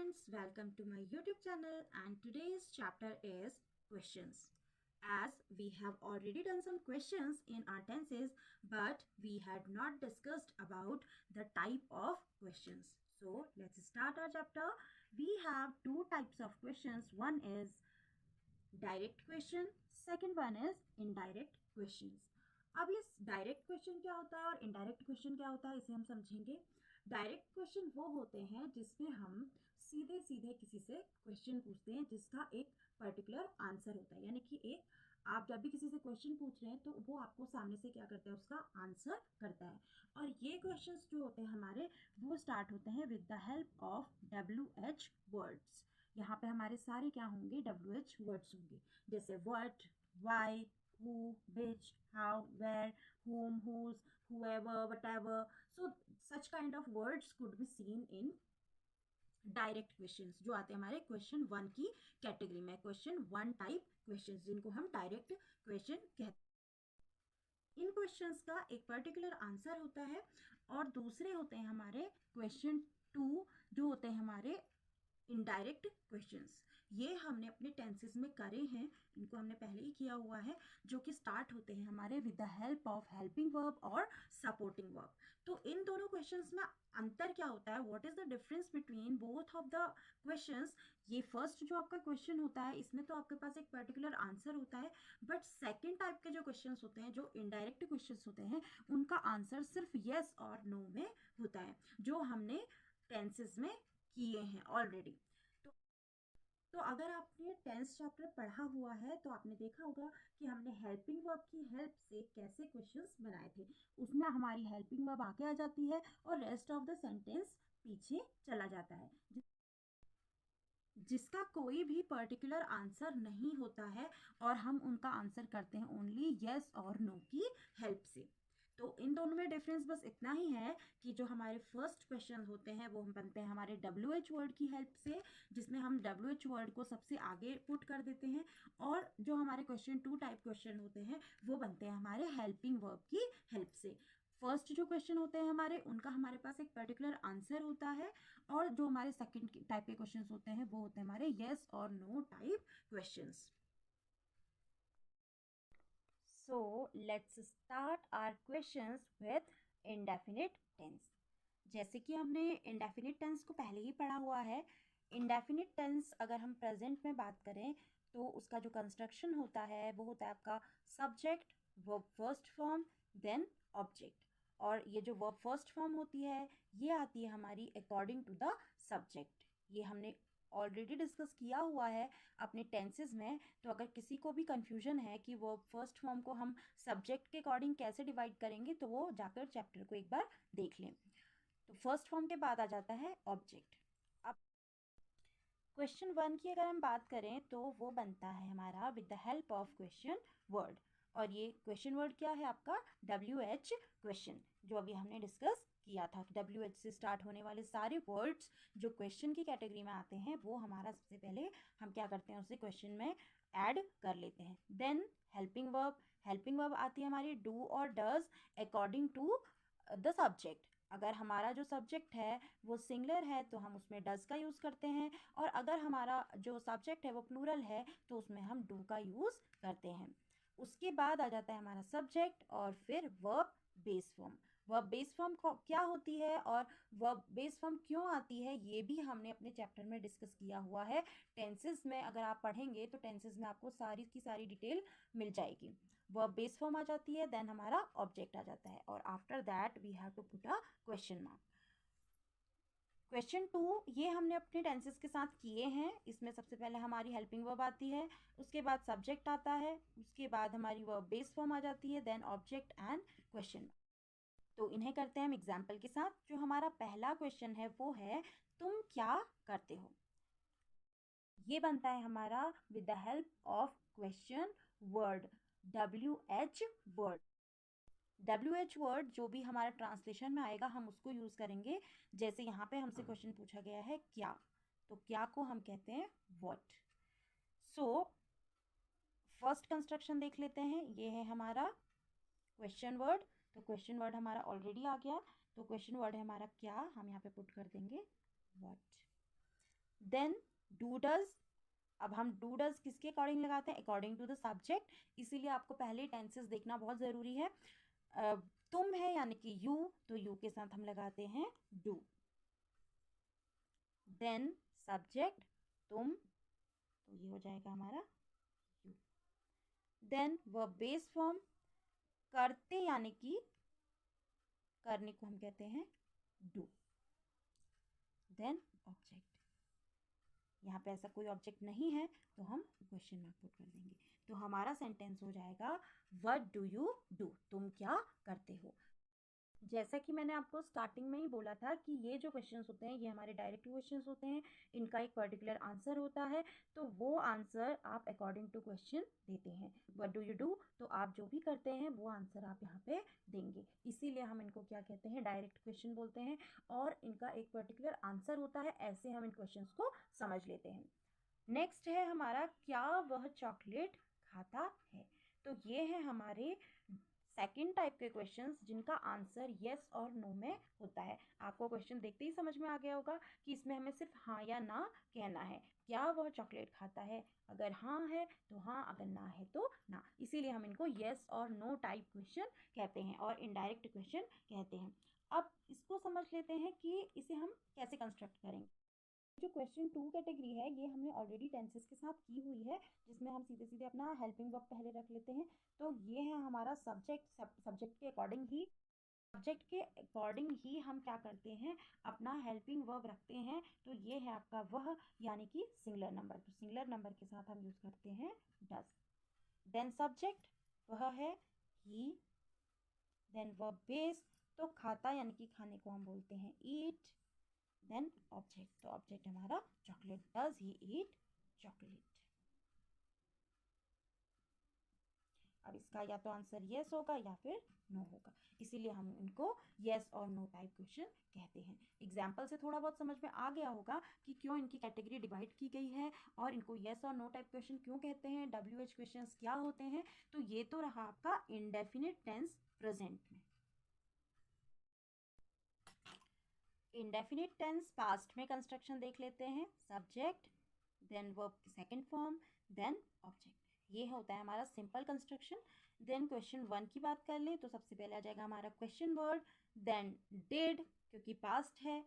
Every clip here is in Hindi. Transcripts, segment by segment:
friends, welcome to my YouTube channel and today's chapter is questions. As we have already done some questions in our tenses, but we had not discussed about the type of questions. So let's start our chapter. We have two types of questions. One is direct question, second one is indirect questions. अब ये डायरेक्ट क्वेश्चन क्या होता है और इनडायरेक्ट क्वेश्चन क्या होता है इसे हम समझेंगे. डायरेक्ट क्वेश्चन वो होते हैं जिसमें हम सीधे सीधे किसी से क्वेश्चन पूछते हैं जिसका एक पर्टिकुलर आंसर होता है, यानी कि एक आप जब भी किसी से क्वेश्चन पूछ रहे हैं तो वो आपको सामने से क्या करता है, उसका आंसर करता है. और ये क्वेश्चंस जो होते हैं हमारे, वो स्टार्ट होते हैं with the help of WH words. यहाँ पे हमारे सारे क्या होंगे, WH वर्ड्स होंगे, जैसे what, why, who, which, how, where, whom, whose, whoever, whatever. So such kind of words could be seen in direct questions जो आते हैं हमारे क्वेश्चन वन की कैटेगरी में. क्वेश्चन वन टाइप क्वेश्चंस जिनको हम डायरेक्ट क्वेश्चन कहते हैं. इन क्वेश्चंस का एक पर्टिकुलर आंसर होता है. और दूसरे होते हैं हमारे क्वेश्चन टू जो होते हैं हमारे इनडायरेक्ट क्वेश्चंस. ये हमने अपने टेंसेस में करे हैं, इनको हमने पहले ही किया हुआ है, जो कि स्टार्ट होते हैं हमारे with the help of helping verb और सपोर्टिंग वर्ब. तो इन दोनों क्वेश्चंस में अंतर क्या होता है, what is the difference between both of the questions. ये फर्स्ट जो आपका क्वेश्चन होता है इसमें तो आपके पास एक पर्टिकुलर आंसर होता है, बट सेकेंड टाइप के जो क्वेश्चंस होते हैं, जो इनडायरेक्ट क्वेश्चंस होते हैं, उनका आंसर सिर्फ येस और नो में होता है, जो हमने टेंसेस में किए हैं ऑलरेडी. तो अगर आपने टेंस चैप्टर पढ़ा हुआ है तो आपने देखा होगा कि हमने हेल्पिंग वर्ब की हेल्प से कैसे क्वेश्चंस बनाए थे. उसमें हमारी हेल्पिंग वर्ब आगे आ जाती है और रेस्ट ऑफ द सेंटेंस पीछे चला जाता है, जिसका कोई भी पर्टिकुलर आंसर नहीं होता है और हम उनका आंसर करते हैं ओनली येस और नो की हेल्प से. तो इन दोनों में डिफरेंस बस इतना ही है कि जो हमारे फर्स्ट क्वेश्चन होते हैं वो हम बनते हैं हमारे WH वर्ड की हेल्प से, जिसमें हम WH वर्ड को सबसे आगे पुट कर देते हैं. और जो हमारे क्वेश्चन टू टाइप क्वेश्चन होते हैं वो बनते हैं हमारे हेल्पिंग वर्ब की हेल्प से. फर्स्ट जो क्वेश्चन होते हैं हमारे, उनका हमारे पास एक पर्टिकुलर आंसर होता है, और जो हमारे सेकंड टाइप के क्वेश्चंस होते हैं वो होते हैं हमारे येस और no type questions. So let's start our questions with indefinite tense. जैसे कि हमने indefinite tense को पहले ही पढ़ा हुआ है. indefinite tense अगर हम प्रेजेंट में बात करें तो उसका जो कंस्ट्रक्शन होता है वो होता है आपका subject, verb first form, then object. और ये जो वर्ब फर्स्ट फॉर्म होती है ये आती है हमारी अकॉर्डिंग टू द सब्जेक्ट. ये हमने ऑलरेडी डिस्कस किया हुआ है अपने टेंसेस में. तो अगर किसी को भी कंफ्यूजन है कि वो फर्स्ट फॉर्म को हम सब्जेक्ट के अकॉर्डिंग कैसे डिवाइड करेंगे तो वो जाकर चैप्टर को एक बार देख लें. तो फर्स्ट फॉर्म के बाद आ जाता है ऑब्जेक्ट. अब क्वेश्चन वन की अगर हम बात करें तो वो बनता है हमारा with the help of question word. और ये क्वेश्चन वर्ड क्या है आपका, WH क्वेश्चन, जो अभी हमने डिस्कस किया था. WH से स्टार्ट होने वाले सारे वर्ड्स जो क्वेश्चन की कैटेगरी में आते हैं वो हमारा सबसे पहले हम क्या करते हैं, उसे क्वेश्चन में ऐड कर लेते हैं. Then helping verb. Helping verb आती है हमारी डू और does according to the subject. अगर हमारा जो सब्जेक्ट है वो सिंगुलर है तो हम उसमें डज का यूज़ करते हैं, और अगर हमारा जो सब्जेक्ट है वो प्लूरल है तो उसमें हम डू का यूज़ करते हैं. उसके बाद आ जाता है हमारा सब्जेक्ट और फिर verb base form. Verb base form क्या होती है और वर्ब बेस फॉर्म क्यों आती है ये भी हमने अपने चैप्टर में डिस्कस किया हुआ है. टेंसेस में अगर आप पढ़ेंगे तो टेंसेस में आपको सारी की सारी डिटेल मिल जाएगी. वर्ब बेस फॉर्म आ जाती है, देन हमारा ऑब्जेक्ट आ जाता है, और after that we have to put a question mark. Question two ये हमने अपने टेंसेस के साथ किए हैं. इसमें सबसे पहले हमारी हेल्पिंग वर्ब आती है, उसके बाद सब्जेक्ट आता है, उसके बाद हमारी वर्ब बेस फॉर्म आ जाती है, देन ऑब्जेक्ट एंड क्वेश्चन. तो इन्हें करते हैं हम एग्जाम्पल के साथ. जो हमारा पहला क्वेश्चन है वो है तुम क्या करते हो. ये बनता है हमारा with the help of question word, WH word. WH word जो भी हमारा ट्रांसलेशन में आएगा हम उसको यूज़ करेंगे. जैसे यहाँ पे हमसे क्वेश्चन पूछा गया है क्या, तो क्या को हम कहते हैं व्हाट. सो फर्स्ट कंस्ट्रक्शन देख लेते हैं. ये है हमारा क्वेश्चन वर्ड. तो क्वेश्चन वर्ड हमारा ऑलरेडी आ गया. तो क्वेश्चन वर्ड है हमारा क्या, हम यहाँ पे पुट कर देंगे व्हाट. देन डू डज, अब हम डू डज किसके अकॉर्डिंग लगाते हैं, अकॉर्डिंग टू द सब्जेक्ट, इसीलिए आपको पहले टेंसेस देखना बहुत ज़रूरी है। तुम है यानी कि यू, तो यू के साथ हम लगाते हैं डू। देन सब्जेक्ट तुम, तो ये हो जाएगा हमारा you. Then verb base form, करते यानी कि करने को हम कहते हैं डू। देन ऑब्जेक्ट, यहाँ पे ऐसा कोई ऑब्जेक्ट नहीं है तो हम क्वेश्चन मार्क पुट कर देंगे, तो हमारा सेंटेंस हो जाएगा व्हाट डू यू डू, तुम क्या करते हो। जैसा कि मैंने आपको स्टार्टिंग में ही बोला था कि ये जो क्वेश्चंस होते हैं ये हमारे डायरेक्ट क्वेश्चंस होते हैं, इनका एक पर्टिकुलर आंसर होता है, तो वो आंसर आप अकॉर्डिंग टू क्वेश्चन देते हैं। व्हाट डू यू डू, तो आप जो भी करते हैं वो आंसर आप यहाँ पे देंगे, इसीलिए हम इनको क्या कहते हैं, डायरेक्ट क्वेश्चन बोलते हैं, और इनका एक पर्टिकुलर आंसर होता है, ऐसे हम इन क्वेश्चन को समझ लेते हैं। नेक्स्ट है हमारा, क्या वह चॉकलेट खाता है, तो ये है हमारे सेकेंड टाइप के क्वेश्चंस जिनका आंसर यस और नो में होता है। आपको क्वेश्चन देखते ही समझ में आ गया होगा कि इसमें हमें सिर्फ हाँ या ना कहना है। क्या वह चॉकलेट खाता है, अगर हाँ है तो हाँ, अगर ना है तो ना, इसीलिए हम इनको यस और नो टाइप क्वेश्चन कहते हैं और इनडायरेक्ट क्वेश्चन कहते हैं। अब इसको समझ लेते हैं कि इसे हम कैसे कंस्ट्रक्ट करेंगे। जो क्वेश्चन टू कैटेगरी है ये हमने ऑलरेडी टेंसेस के साथ की हुई है, जिसमें हम सीधे सीधे अपना हेल्पिंग वर्ब पहले रख लेते हैं। तो ये है हमारा सब्जेक्ट, सब्जेक्ट के अकॉर्डिंग ही हम क्या करते हैं, अपना हेल्पिंग वर्ब रखते हैं। तो ये है आपका वह यानी कि सिंगुलर नंबर, तो सिंगुलर नंबर के साथ हम यूज करते हैं डज। देन सब्जेक्ट वह है ही। देन वर्ब बेस, तो खाता यानी कि खाने को हम बोलते हैं ईट। देन ऑब्जेक्ट, तो ऑब्जेक्ट हमारा chocolate, does he eat chocolate. अब इसका या तो आंसर यस होगा या फिर नो होगा, इसीलिए हम इनको यस और नो टाइप क्वेश्चन कहते हैं। एग्जाम्पल से थोड़ा बहुत समझ में आ गया होगा कि क्यों इनकी कैटेगरी डिवाइड की गई है और इनको यस और नो टाइप क्वेश्चन क्यों कहते हैं, WH क्वेश्चन क्या होते हैं। तो ये तो रहा आपका इंडेफिनिट टेंस प्रेजेंट में। इंडेफिनिट टेंस पास्ट में कंस्ट्रक्शन देख लेते हैं, सब्जेक्ट देन वर्ब की सेकेंड फॉर्म देन ऑब्जेक्ट, ये होता है हमारा simple construction. Then question one की बात कर लें तो सबसे पहले आ जाएगा हमारा क्वेश्चन वर्ड, देन डिड क्योंकि पास्ट है,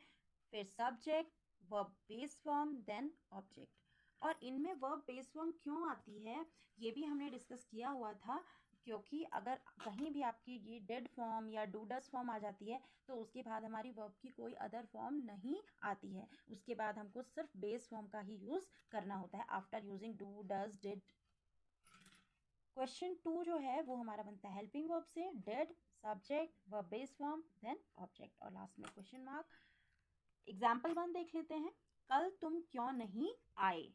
फिर subject, verb base form, then object. और इनमें वर्ब बेस फॉर्म क्यों आती है ये भी हमने डिस्कस किया हुआ था, क्योंकि अगर कहीं भी आपकी ये डेड फॉर्म या डू डज फॉर्म आ जाती है तो उसके बाद हमारी वर्ब की कोई अदर फॉर्म नहीं आती है, उसके बाद हमको सिर्फ बेस फॉर्म का ही यूज करना होता है after using do does did. Question two जो है वो हमारा बनता है हेल्पिंग वर्ब से, did subject verb base form then object और लास्ट में क्वेश्चन मार्क। एग्जाम्पल वन देख लेते हैं, कल तुम क्यों नहीं आए।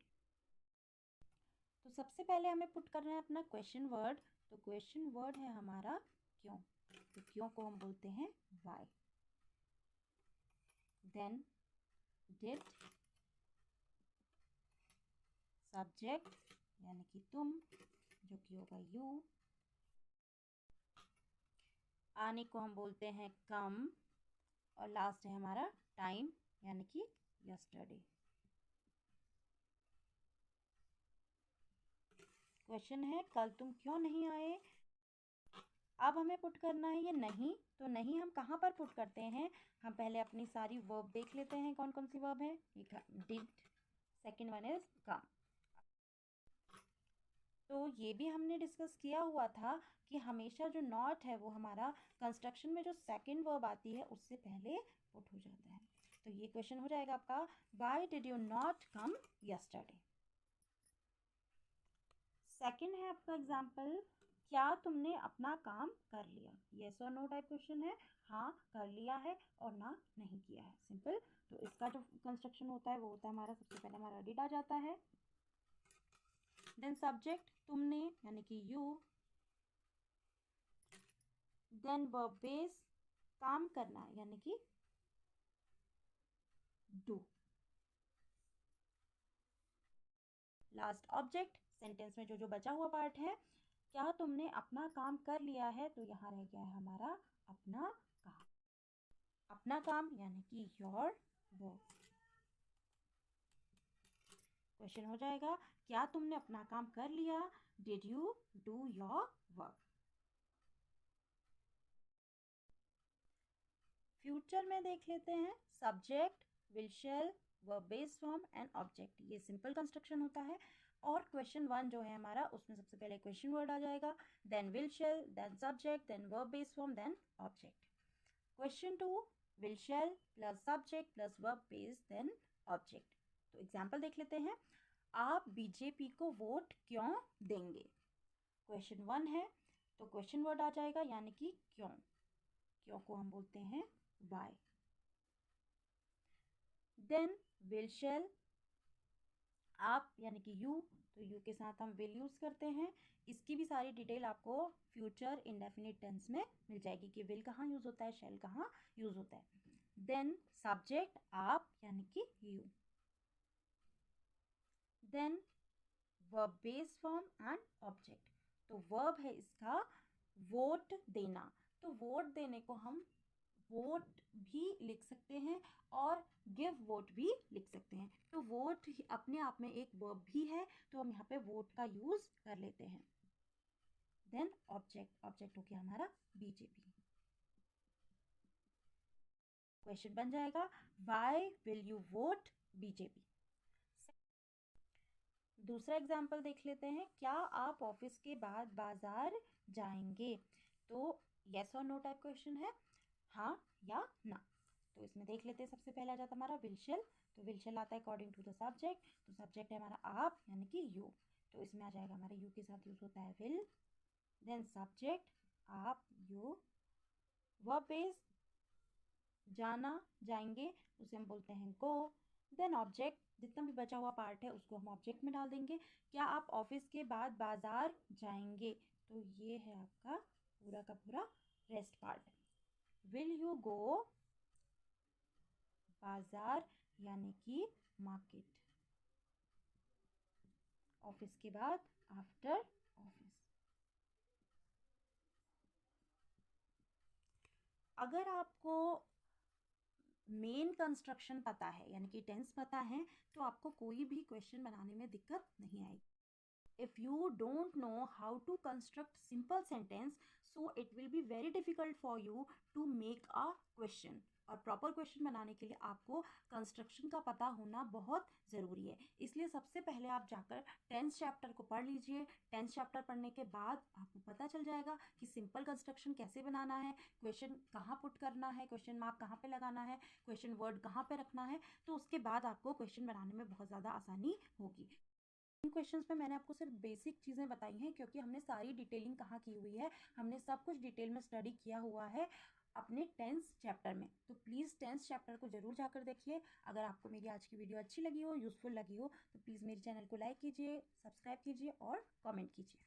तो सबसे पहले हमें पुट करना है अपना क्वेश्चन वर्ड, तो क्वेश्चन वर्ड है हमारा क्यों, तो क्यों को हम बोलते हैं वाई। देन डिड सब्जेक्ट यानी कि तुम, जो कि होगा यू, आने को हम बोलते हैं कम, और लास्ट है हमारा टाइम यानी कि यस्टरडे। क्वेश्चन है कल तुम क्यों नहीं आए, अब हमें पुट करना है ये नहीं, तो नहीं हम कहाँ पर पुट करते हैं, हम पहले अपनी सारी वर्ब देख लेते हैं कौन कौन सी वर्ब है। Did, second one is come. तो ये भी हमने डिस्कस किया हुआ था कि हमेशा जो नॉट है वो हमारा कंस्ट्रक्शन में जो सेकेंड वर्ब आती है उससे पहले पुट हो जाता है। तो ये क्वेश्चन हो जाएगा आपका why did you not come yesterday. Second है आपका एग्जाम्पल, क्या तुमने अपना काम कर लिया, येस और नो टाइप क्वेश्चन है, हाँ कर लिया है और ना नहीं किया है, सिंपल। तो इसका जो कंस्ट्रक्शन होता है वो होता है हमारा, सबसे पहले हमारा डिड आ जाता है, देन सब्जेक्ट तुमने यानी कि यू, देन वर्ब बेस काम करना यानी कि डू, लास्ट ऑब्जेक्ट, सेंटेंस में जो जो बचा हुआ पार्ट है, क्या तुमने अपना काम कर लिया है, तो यहाँ रह गया है हमारा अपना काम, अपना काम यानी कि योर वर्क। क्वेश्चन हो जाएगा, क्या तुमने अपना काम कर लिया? Did you do your work? Future में देख लेते हैं, subject, will shell, verb based form and object, ये सिंपल कंस्ट्रक्शन होता है। और क्वेश्चन 1 जो है हमारा, उसमें सबसे पहले क्वेश्चन वर्ड आ जाएगा, then will shall, then subject, then verb based form, then object. Question 2, will shall plus subject plus verb based then object. तो एग्जाम्पल देख लेते हैं, आप बीजेपी को वोट क्यों देंगे? क्वेश्चन 1 है तो क्वेश्चन वर्ड आ जाएगा, यानी कि क्यों। क्यों को हम बोलते हैं why। देन विल शैल, आप यानी कि यू, तो यू के साथ हम विल यूज करते हैं। इसकी भी सारी डिटेल आपको फ्यूचर इंडेफिनिट टेंस में मिल जाएगी कि विल कहाँ यूज होता है, शैल कहाँ यूज होता है। देन सब्जेक्ट, आप यानी कि you. Then verb based form and object, तो वर्ब है इसका वोट देना, तो वोट देने को हम वोट भी लिख सकते हैं और गिव वोट भी लिख सकते हैं। तो वोट अपने आप में एक वर्ब भी है, तो हम यहाँ पे वोट का यूज कर लेते हैं। देन ऑब्जेक्ट, ऑब्जेक्ट हो गया हमारा बीजेपी। क्वेश्चन बन जाएगा, why will you won't BJP? दूसरा एग्जाम्पल देख लेते हैं, क्या आप ऑफिस के बाद बाजार जाएंगे? तो यस और नो टाइप क्वेश्चन है, हाँ या ना। तो इसमें देख लेते हैं, सबसे पहले आ जाता है हमारा विल शैल, तो विल शैल आता है अकॉर्डिंग टू द सब्जेक्ट, तो सब्जेक्ट है हमारा आप यानी कि यू, तो इसमें आ जाएगा हमारे यू के साथ यूज होता है विल। देन सब्जेक्ट, आप यू। वर्ब बेस, जाना, जाएंगे, उसे हम बोलते हैं गो। देन ऑब्जेक्ट, जितना भी बचा हुआ पार्ट है उसको हम ऑब्जेक्ट में डाल देंगे। क्या आप ऑफिस के बाद बाजार जाएंगे? तो ये है आपका पूरा का पूरा rest part. Will you go बाजार यानी कि मार्केट, ऑफिस के बाद, आफ्टर ऑफिस। अगर आपको मेन कंस्ट्रक्शन पता है यानी कि टेंस पता है, तो आपको कोई भी क्वेश्चन बनाने में दिक्कत नहीं आएगी। If you don't know how to construct simple sentence, so it will be very difficult for you to make a question। और प्रॉपर क्वेश्चन बनाने के लिए आपको कंस्ट्रक्शन का पता होना बहुत ज़रूरी है। इसलिए सबसे पहले आप जाकर टेंस चैप्टर को पढ़ लीजिए। टेंस चैप्टर पढ़ने के बाद आपको पता चल जाएगा कि सिंपल कंस्ट्रक्शन कैसे बनाना है, क्वेश्चन कहाँ पुट करना है, क्वेश्चन मार्क कहाँ पे लगाना है, क्वेश्चन वर्ड कहाँ पे रखना है, तो उसके बाद आपको क्वेश्चन बनाने में बहुत ज़्यादा आसानी होगी। इन क्वेश्चंस में मैंने आपको सिर्फ बेसिक चीज़ें बताई हैं, क्योंकि हमने सारी डिटेलिंग कहाँ की हुई है, हमने सब कुछ डिटेल में स्टडी किया हुआ है अपने टेंस चैप्टर में। तो प्लीज़ टेंस चैप्टर को ज़रूर जाकर देखिए। अगर आपको मेरी आज की वीडियो अच्छी लगी हो, यूज़फुल लगी हो, तो प्लीज़ मेरे चैनल को लाइक कीजिए, सब्सक्राइब कीजिए और कमेंट कीजिए।